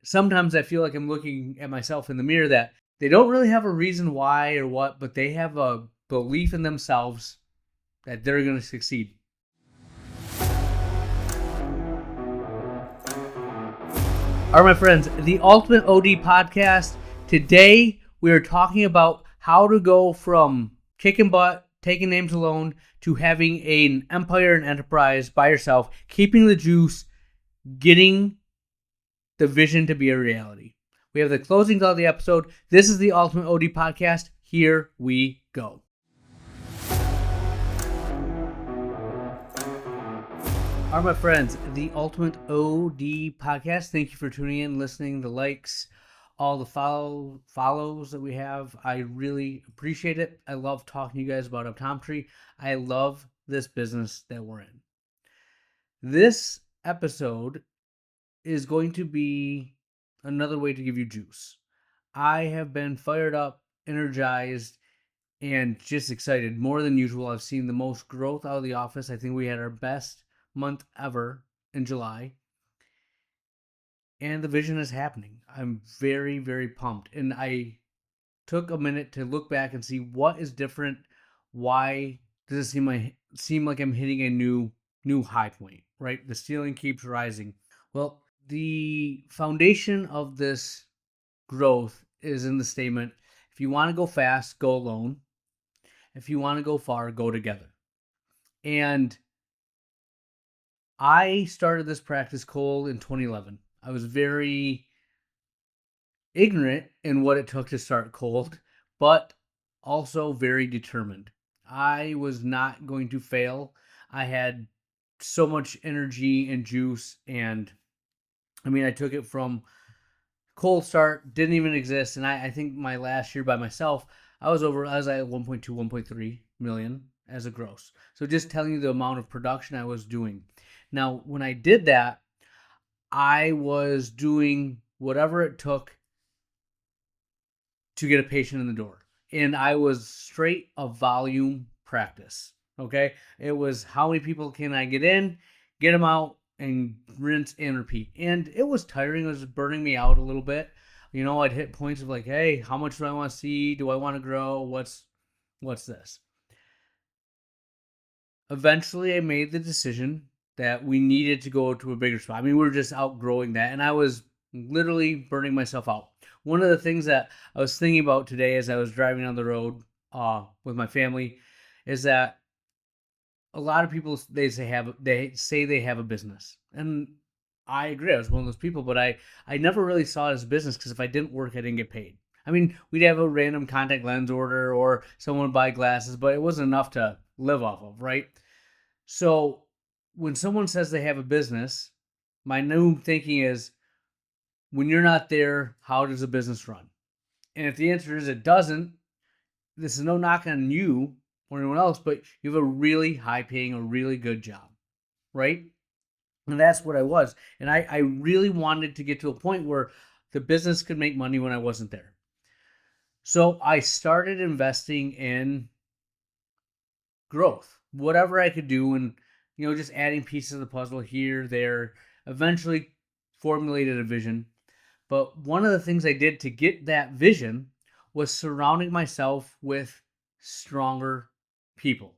sometimes I feel like I'm looking at myself in the mirror that they don't really have a reason why or what, but they have a belief in themselves that they're going to succeed. All right, my friends, the Ultimate OD Podcast. Today, we are talking about how to go from kicking butt, taking names alone, to having an empire and enterprise by yourself, keeping the juice, getting the vision to be a reality. We have the closing thought of the episode. This is the Ultimate OD Podcast. Here we go. All right, my friends, the Ultimate OD Podcast. Thank you for tuning in, listening, the likes, all the follows that we have. I really appreciate it. I love talking to you guys about optometry. I love this business that we're in. This episode is going to be another way to give you juice. I have been fired up, energized, and just excited more than usual. I've seen the most growth out of the office. I think we had our best month ever in July. And the vision is happening. I'm very, very pumped. And I took a minute to look back and see what is different. Why does it seem like I'm hitting a new high point, right? The ceiling keeps rising. Well, the foundation of this growth is in the statement, if you want to go fast, go alone. If you want to go far, go together. And I started this practice cold in 2011. I was very ignorant in what it took to start cold, but also very determined. I was not going to fail. I had so much energy and juice, and I took it from cold start, didn't even exist, and I think my last year by myself, I was at 1.2, 1.3 million as a gross. So just telling you the amount of production I was doing. Now, when I did that, I was doing whatever it took to get a patient in the door. And I was straight a volume practice. Okay. It was how many people can I get in, get them out, and rinse and repeat. And it was tiring. It was burning me out a little bit. I'd hit points of like, hey, how much do I want to see? Do I want to grow? What's this? Eventually, I made the decision that we needed to go to a bigger spot. We were just outgrowing that, and I was literally burning myself out. One of the things that I was thinking about today as I was driving on the road with my family is that a lot of people they say they have a business, and I agree. I was one of those people, but I never really saw it as a business because if I didn't work, I didn't get paid. We'd have a random contact lens order or someone would buy glasses, but it wasn't enough to live off of, right? So when someone says they have a business, my new thinking is, when you're not there, how does a business run? And if the answer is it doesn't, this is no knock on you or anyone else, but you have a really high paying, a really good job, right? And that's what I was. And I really wanted to get to a point where the business could make money when I wasn't there. So I started investing in growth, whatever I could do, and just adding pieces of the puzzle here, there. Eventually formulated a vision. But one of the things I did to get that vision was surrounding myself with stronger people,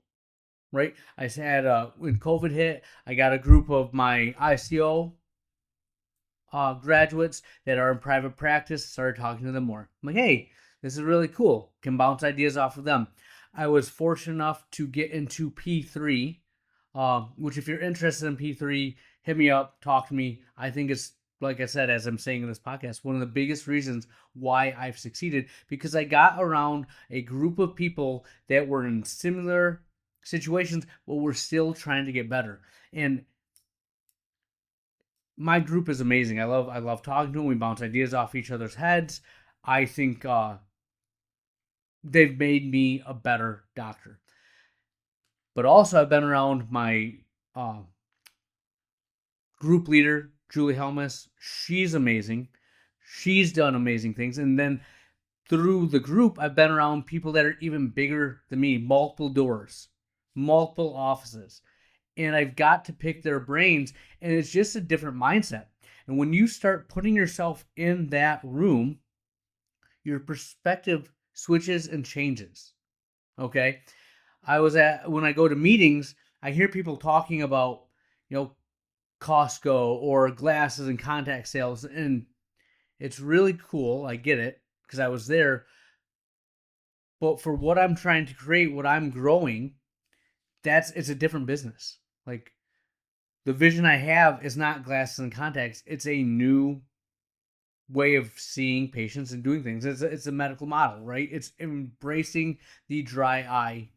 right? I had, when COVID hit, I got a group of my ICO graduates that are in private practice, started talking to them more. I'm like, hey, this is really cool. Can bounce ideas off of them. I was fortunate enough to get into P3, which if you're interested in P3, hit me up, talk to me. I think it's, like I said, as I'm saying in this podcast, one of the biggest reasons why I've succeeded, because I got around a group of people that were in similar situations, but were still trying to get better. And my group is amazing. I love talking to them. We bounce ideas off each other's heads. I think they've made me a better doctor. But also, I've been around my group leader, Julie Helmus. She's amazing. She's done amazing things. And then through the group, I've been around people that are even bigger than me, multiple doors, multiple offices. And I've got to pick their brains, and it's just a different mindset. And when you start putting yourself in that room, your perspective switches and changes. Okay. When I go to meetings, I hear people talking about, you know, Costco or glasses and contact sales. And it's really cool. I get it because I was there. But for what I'm trying to create, what I'm growing, it's a different business. Like the vision I have is not glasses and contacts. It's a new way of seeing patients and doing things. It's a medical model, right? It's embracing the dry eye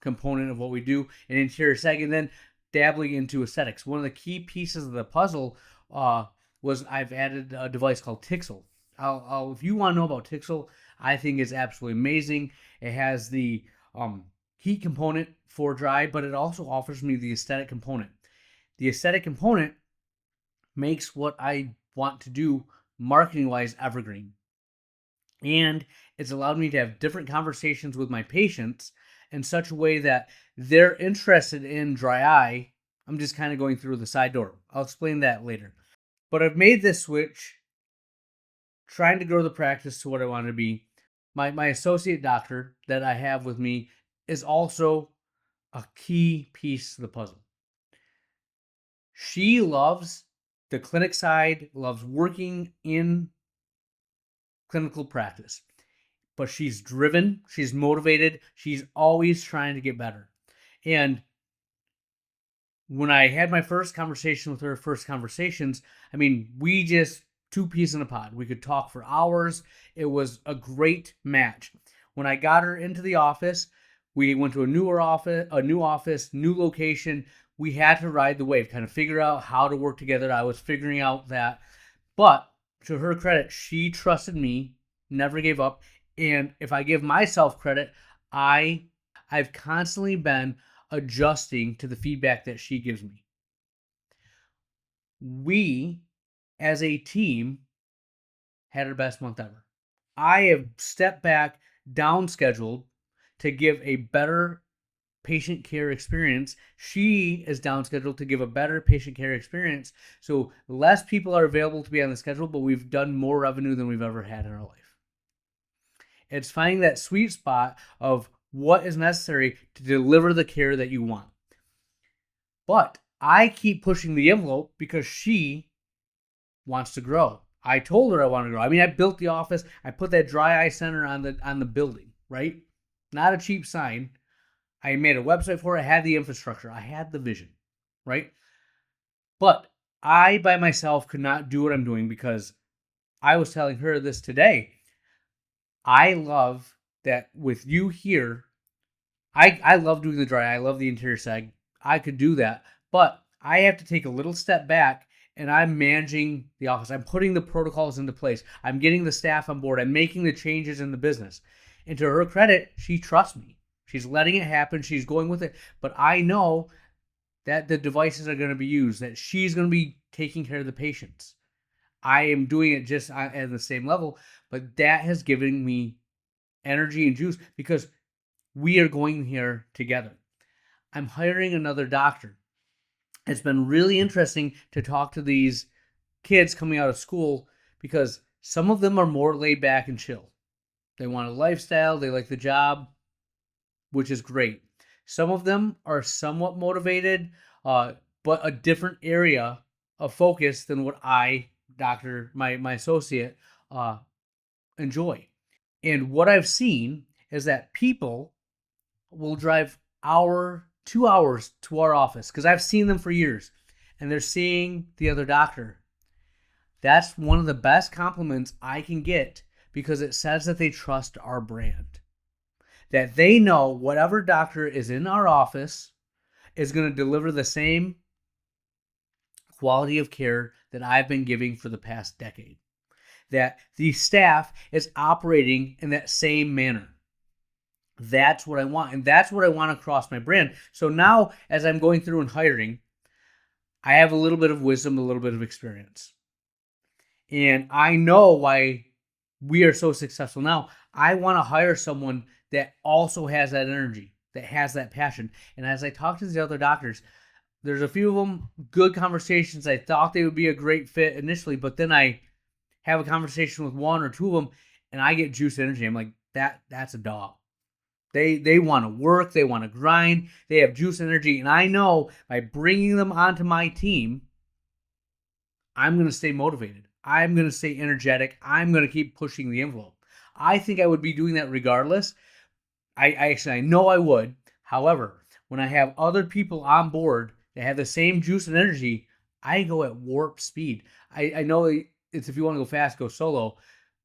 component of what we do in interior seg, and then dabbling into aesthetics. One of the key pieces of the puzzle was I've added a device called Tixel. If you want to know about Tixel, I think it's absolutely amazing. It has the heat component for dry, but it also offers me the aesthetic component. The aesthetic component makes what I want to do marketing wise evergreen. And it's allowed me to have different conversations with my patients in such a way that they're interested in dry eye. I'm just kind of going through the side door. I'll explain that later. But I've made this switch, trying to grow the practice to what I want to be. My associate doctor that I have with me is also a key piece of the puzzle. She loves the clinic side, loves working in clinical practice, but she's driven, she's motivated, she's always trying to get better. And when I had my first conversation with her, I mean, we just two peas in a pod. We could talk for hours. It was a great match. When I got her into the office, we went to a new office, new location. We had to ride the wave, kind of figure out how to work together. I was figuring out that, but to her credit, she trusted me, never gave up. And if I give myself credit, I've constantly been adjusting to the feedback that she gives me. We, as a team, had our best month ever. I have stepped back, down scheduled to give a better patient care experience. She is down scheduled to give a better patient care experience. So less people are available to be on the schedule, but we've done more revenue than we've ever had in our life. It's finding that sweet spot of what is necessary to deliver the care that you want. But I keep pushing the envelope because she wants to grow. I told her I want to grow. I mean, I built the office. I put that dry eye center on the building, right? Not a cheap sign. I made a website for it. I had the infrastructure. I had the vision, right? But I, by myself, could not do what I'm doing because I was telling her this today. I love that with you here, I love doing the dry eye. I love the interior seg. I could do that. But I have to take a little step back and I'm managing the office. I'm putting the protocols into place. I'm getting the staff on board. I'm making the changes in the business. And to her credit, she trusts me. She's letting it happen. She's going with it. But I know that the devices are going to be used, that she's going to be taking care of the patients. I am doing it just at the same level, but that has given me energy and juice because we are going here together. I'm hiring another doctor. It's been really interesting to talk to these kids coming out of school because some of them are more laid back and chill. They want a lifestyle. They like the job, which is great. Some of them are somewhat motivated, but a different area of focus than what my associate, enjoy. And what I've seen is that people will drive 2 hours to our office because I've seen them for years and they're seeing the other doctor. That's one of the best compliments I can get because it says that they trust our brand. That they know whatever doctor is in our office is going to deliver the same quality of care that I've been giving for the past decade. That the staff is operating in that same manner. That's what I want. And that's what I want across my brand. So now, as I'm going through and hiring, I have a little bit of wisdom, a little bit of experience. And I know why we are so successful now. I want to hire someone that also has that energy, that has that passion. And as I talk to the other doctors, There's a few of them, good conversations. I thought they would be a great fit initially, but then I have a conversation with one or two of them, and I get juice energy. I'm like, that's a dog. They want to work, they want to grind, they have juice energy, and I know by bringing them onto my team, I'm going to stay motivated. I'm going to stay energetic. I'm going to keep pushing the envelope. I think I would be doing that regardless. I know I would. However, when I have other people on board that have the same juice and energy, I go at warp speed. I know it's if you want to go fast, go solo,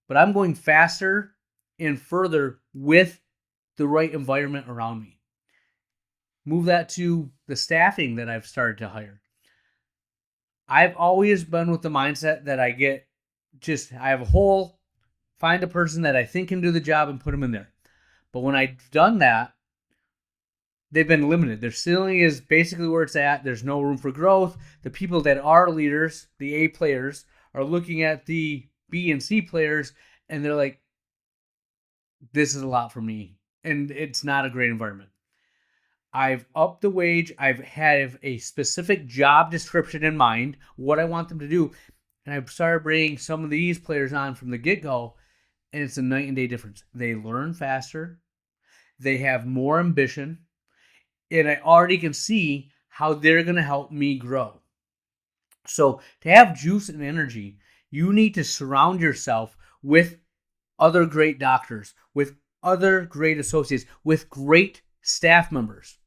but I'm going faster and further with the right environment around me. Move that to the staffing that I've started to hire. I've always been with the mindset that I have a hole, find a person that I think can do the job and put them in there. But when I've done that, they've been limited. Their ceiling is basically where it's at. There's no room for growth. The people that are leaders, the A players, are looking at the B and C players, and they're like, this is a lot for me. And it's not a great environment. I've upped the wage. I've had a specific job description in mind, what I want them to do. And I've started bringing some of these players on from the get-go, and it's a night and day difference. They learn faster. They have more ambition. And I already can see how they're going to help me grow. So to have juice and energy, you need to surround yourself with other great doctors, with other great associates, with great staff members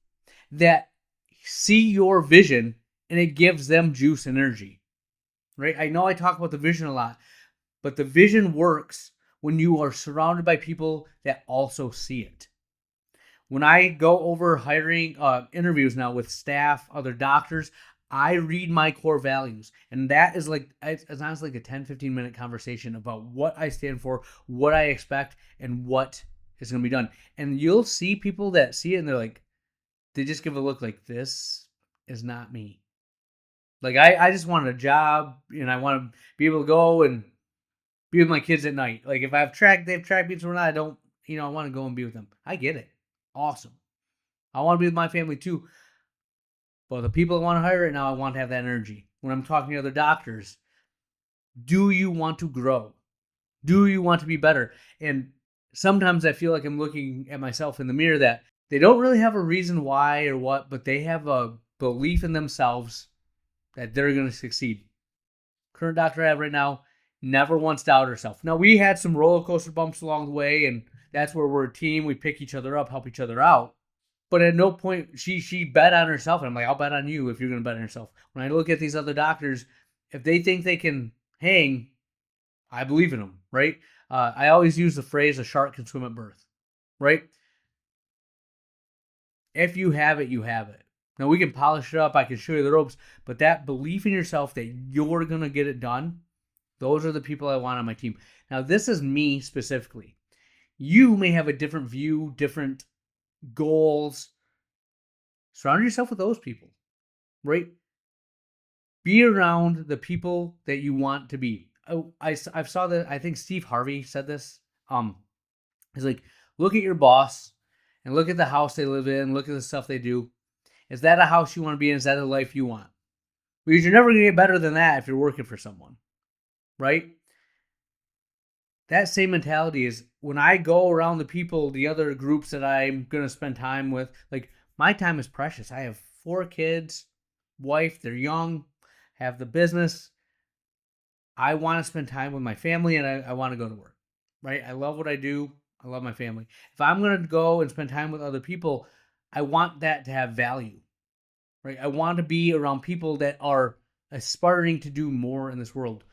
that see your vision and it gives them juice and energy, right? I know I talk about the vision a lot, but the vision works when you are surrounded by people that also see it. When I go over hiring interviews now with staff, other doctors, I read my core values. And that is like, it's honestly like a 10-15 minute conversation about what I stand for, what I expect, and what is going to be done. And you'll see people that see it and they're like, they just give a look like, this is not me. Like, I just want a job and I want to be able to go and be with my kids at night. Like, if they have track meets or not, I don't, I want to go and be with them. I get it. Awesome. I want to be with my family too. But the people I want to hire right now, I want to have that energy. When I'm talking to other doctors, do you want to grow? Do you want to be better? And sometimes I feel like I'm looking at myself in the mirror that they don't really have a reason why or what, but they have a belief in themselves that they're going to succeed. Current doctor I have right now never once doubted herself. Now, we had some roller coaster bumps along the way, and that's where we're a team. We pick each other up, help each other out. But at no point, she bet on herself. And I'm like, I'll bet on you if you're going to bet on yourself. When I look at these other doctors, if they think they can hang, I believe in them, right? I always use the phrase, a shark can swim at birth, right? If you have it, you have it. Now, we can polish it up. I can show you the ropes. But that belief in yourself that you're going to get it done, those are the people I want on my team. Now, this is me specifically. You may have a different view, different goals. Surround yourself with those people, right? Be around the people that you want to be. I saw that. I think Steve Harvey said this. He's like, look at your boss and look at the house they live in. Look at the stuff they do. Is that a house you want to be in? Is that a life you want? Because you're never going to get better than that if you're working for someone, right? That same mentality is when I go around the people, the other groups that I'm going to spend time with, like, my time is precious. I have 4 kids, wife, they're young, have the business. I want to spend time with my family and I want to go to work, right? I love what I do. I love my family. If I'm going to go and spend time with other people, I want that to have value, right? I want to be around people that are aspiring to do more in this world.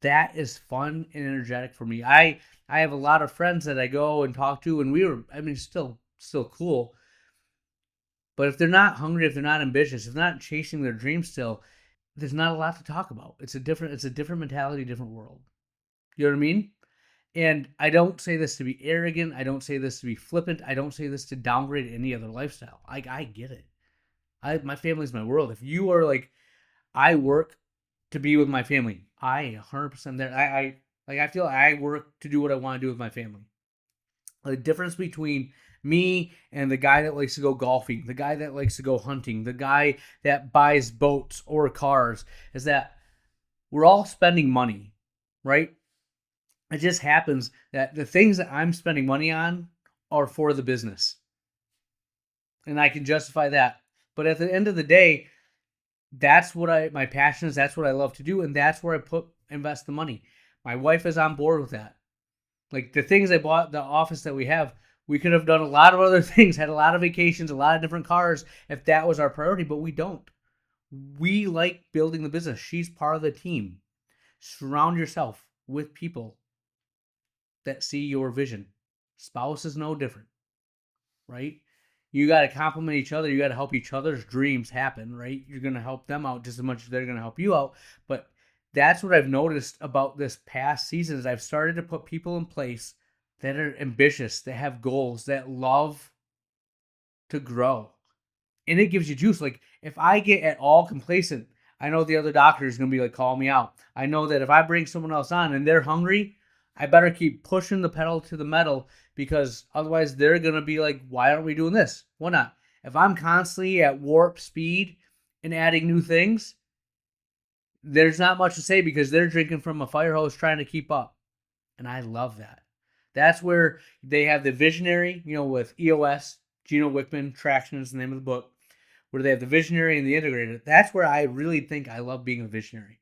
That is fun and energetic for me. I have a lot of friends that I go and talk to, and still cool. But if they're not hungry, if they're not ambitious, if they're not chasing their dreams still, there's not a lot to talk about. It's a different mentality, different world. You know what I mean? And I don't say this to be arrogant. I don't say this to be flippant. I don't say this to downgrade any other lifestyle. I get it. My family's my world. If you are like, I work to be with my family, I 100% there. I feel like I work to do what I want to do with my family. The difference between me and the guy that likes to go golfing, the guy that likes to go hunting, the guy that buys boats or cars, is that we're all spending money, right? It just happens that the things that I'm spending money on are for the business. And I can justify that. But at the end of the day, that's what my passion is. That's what I love to do. And that's where I invest the money. My wife is on board with that. Like the things I bought, the office that we have, we could have done a lot of other things, had a lot of vacations, a lot of different cars if that was our priority, but we don't. We like building the business. She's part of the team. Surround yourself with people that see your vision. Spouse is no different, right? You got to complement each other. You got to help each other's dreams happen, right? You're going to help them out just as much as they're going to help you out. But that's what I've noticed about this past season is I've started to put people in place that are ambitious, that have goals, that love to grow. And it gives you juice. Like if I get at all complacent, I know the other doctor is going to be like, call me out. I know that if I bring someone else on and they're hungry, I better keep pushing the pedal to the metal because otherwise they're going to be like, why aren't we doing this? Why not? If I'm constantly at warp speed and adding new things, there's not much to say because they're drinking from a fire hose trying to keep up. And I love that. That's where they have the visionary, with EOS, Gino Wickman, Traction is the name of the book, where they have the visionary and the integrator. That's where I really think I love being a visionary.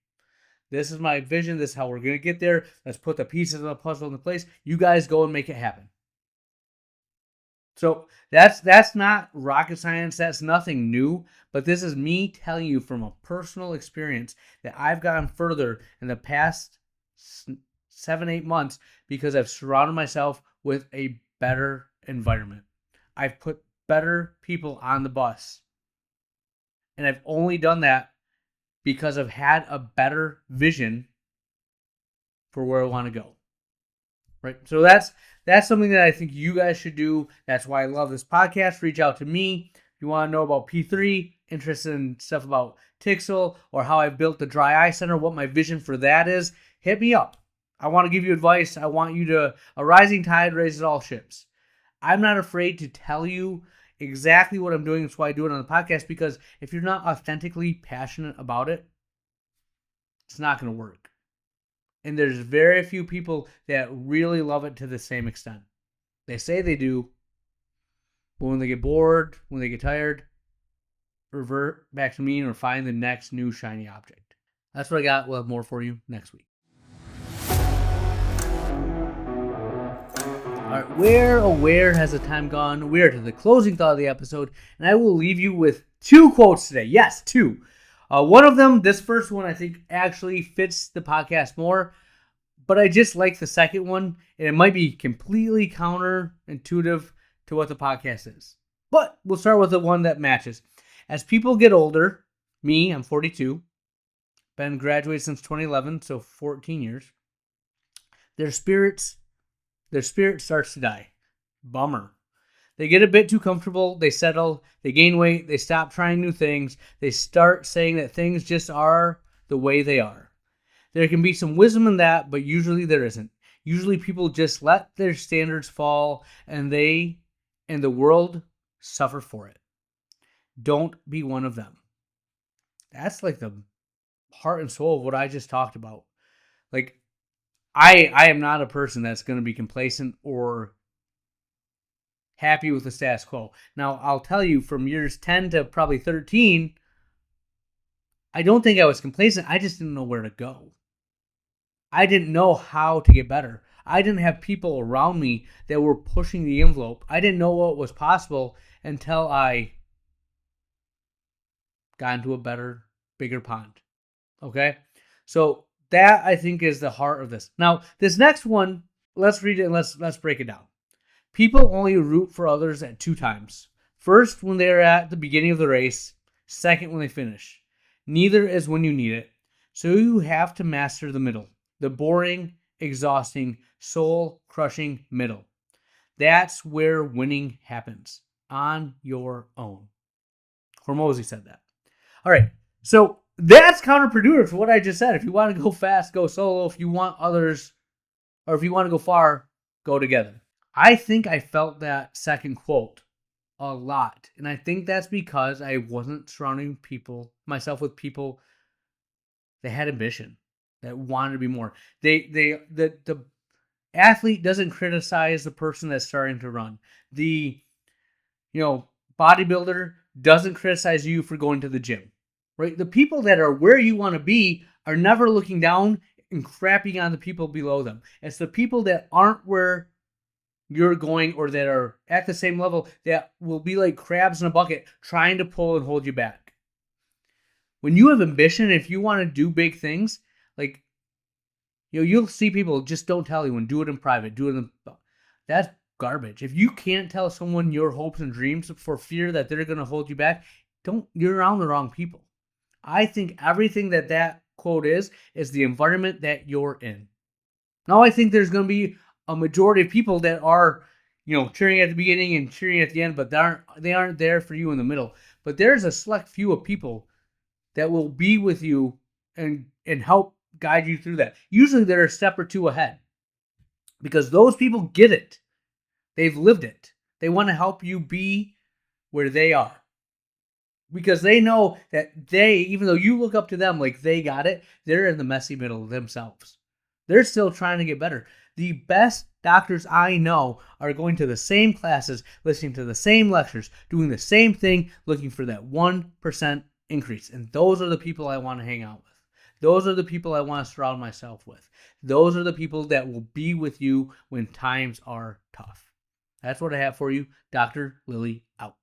This is my vision. This is how we're going to get there. Let's put the pieces of the puzzle into place. You guys go and make it happen. So that's not rocket science. That's nothing new. But this is me telling you from a personal experience that I've gone further in the past 7-8 months because I've surrounded myself with a better environment. I've put better people on the bus. And I've only done that because I've had a better vision for where I want to go. Right? So that's something that I think you guys should do. That's why I love this podcast. Reach out to me. If you want to know about P3, interested in stuff about Tixel, or how I built the Dry Eye Center, what my vision for that is, hit me up. I want to give you advice. I want you to, a rising tide raises all ships. I'm not afraid to tell you exactly what I'm doing. That's why I do it on the podcast, because if you're not authentically passionate about it, it's not going to work. And there's very few people that really love it to the same extent. They say they do, but when they get bored, when they get tired, revert back to me or find the next new shiny object. That's what I got. We'll have more for you next week. All right, where has the time gone? We are to the closing thought of the episode, and I will leave you with 2 quotes today. Yes, 2. One of them, this first one, I think actually fits the podcast more, but I just like the second one, and it might be completely counterintuitive to what the podcast is. But we'll start with the one that matches. As people get older, me, I'm 42, been graduated since 2011, so 14 years, their spirit starts to die. Bummer. They get a bit too comfortable, they settle, they gain weight, they stop trying new things, they start saying that things just are the way they are. There can be some wisdom in that, but usually there isn't. Usually people just let their standards fall and they and the world suffer for it. Don't be one of them. That's like the heart and soul of what I just talked about. Like, I am not a person that's going to be complacent or happy with the status quo. Now, I'll tell you, from years 10 to probably 13, I don't think I was complacent. I just didn't know where to go. I didn't know how to get better. I didn't have people around me that were pushing the envelope. I didn't know what was possible until I got into a better, bigger pond. Okay? So that, I think, is the heart of this. Now, this next one, let's read it and let's break it down. People only root for others at 2 times. First, when they're at the beginning of the race. Second, when they finish. Neither is when you need it. So you have to master the middle. The boring, exhausting, soul-crushing middle. That's where winning happens. On your own. Hormozy said that. All right. So that's counterproductive to what I just said. If you want to go fast, go solo. If you want others, or if you want to go far, go together. I think I felt that second quote a lot. And I think that's because I wasn't surrounding myself with people that had ambition, that wanted to be more. The athlete doesn't criticize the person that's starting to run. The, bodybuilder doesn't criticize you for going to the gym, right? The people that are where you want to be are never looking down and crapping on the people below them. It's the people that aren't where you're going or that are at the same level that will be like crabs in a bucket trying to pull and hold you back. When you have ambition, if you want to do big things, like, you'll see people just don't tell you and do it in private, that's garbage. If you can't tell someone your hopes and dreams for fear that they're going to hold you back, you're around the wrong people. I think everything that quote is the environment that you're in. Now, I think there's going to be a majority of people that are, cheering at the beginning and cheering at the end, but they aren't there for you in the middle. But there's a select few of people that will be with you and help guide you through that. Usually they're a step or two ahead because those people get it. They've lived it. They want to help you be where they are because they know that even though you look up to them like they got it, they're in the messy middle themselves. They're still trying to get better. The best doctors I know are going to the same classes, listening to the same lectures, doing the same thing, looking for that 1% increase. And those are the people I want to hang out with. Those are the people I want to surround myself with. Those are the people that will be with you when times are tough. That's what I have for you. Dr. Lily out.